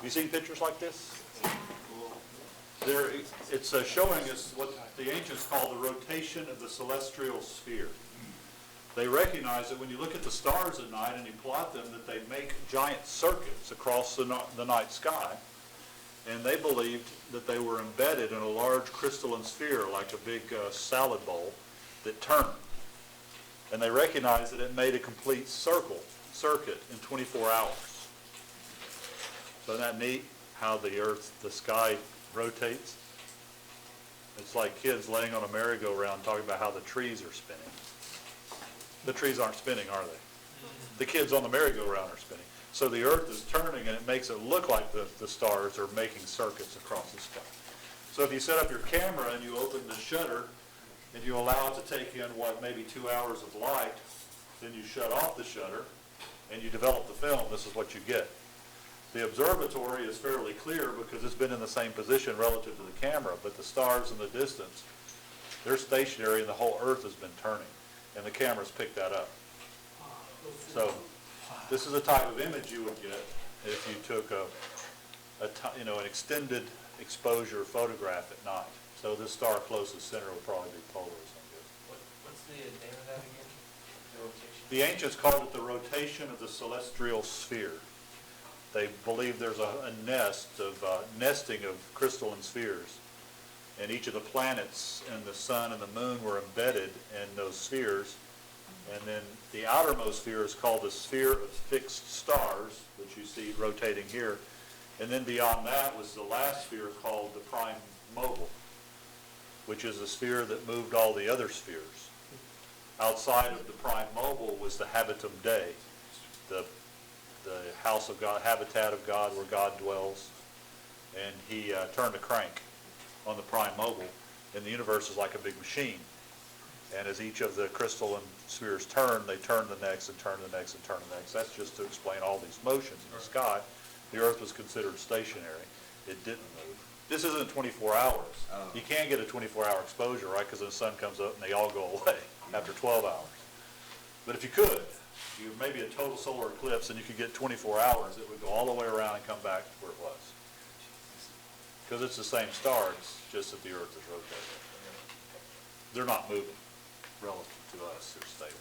You seen pictures like this? It's showing us what the ancients call the rotation of the celestial sphere. They recognize that when you look at the stars at night and you plot them, that they make giant circuits across the night sky. And they believed that they were embedded in a large crystalline sphere, like a big salad bowl, that turned. And they recognized that it made a complete circuit in 24 hours. So isn't that neat, how the sky rotates? It's like kids laying on a merry-go-round talking about how the trees are spinning. The trees aren't spinning, are they? The kids on the merry-go-round are spinning. So the earth is turning, and it makes it look like the stars are making circuits across the sky. So if you set up your camera and you open the shutter and you allow it to take in, maybe 2 hours of light, then you shut off the shutter and you develop the film, this is what you get. The observatory is fairly clear because it's been in the same position relative to the camera, but the stars in the distance, they're stationary and the whole earth has been turning, and the cameras pick that up. So this is a type of image you would get if you took an extended exposure photograph at night. So this star closest center would probably be Polar or something. What's the name of that again? The rotation? The ancients called it the rotation of the celestial sphere. They believe there's a nesting of crystalline spheres, and each of the planets and the sun and the moon were embedded in those spheres. And then the outermost sphere is called the sphere of fixed stars, which you see rotating here. And then beyond that was the last sphere called the prime mobile, which is the sphere that moved all the other spheres. Outside of the prime mobile was the habitum Dei, the house of God, habitat of God where God dwells. And he turned a crank on the prime mobile, and the universe is like a big machine. And as each of the crystalline spheres turn, they turn the next and turn the next and turn the next. That's just to explain all these motions in the sky. The earth was considered stationary. It didn't move. This isn't 24 hours. You can't get a 24-hour exposure, right, because the sun comes up and they all go away after 12 hours. But if you could, maybe a total solar eclipse, and you could get 24 hours, it would go all the way around and come back to where it was. Because it's the same star, it's just that the earth is rotating. They're not moving relative to us, they're stable.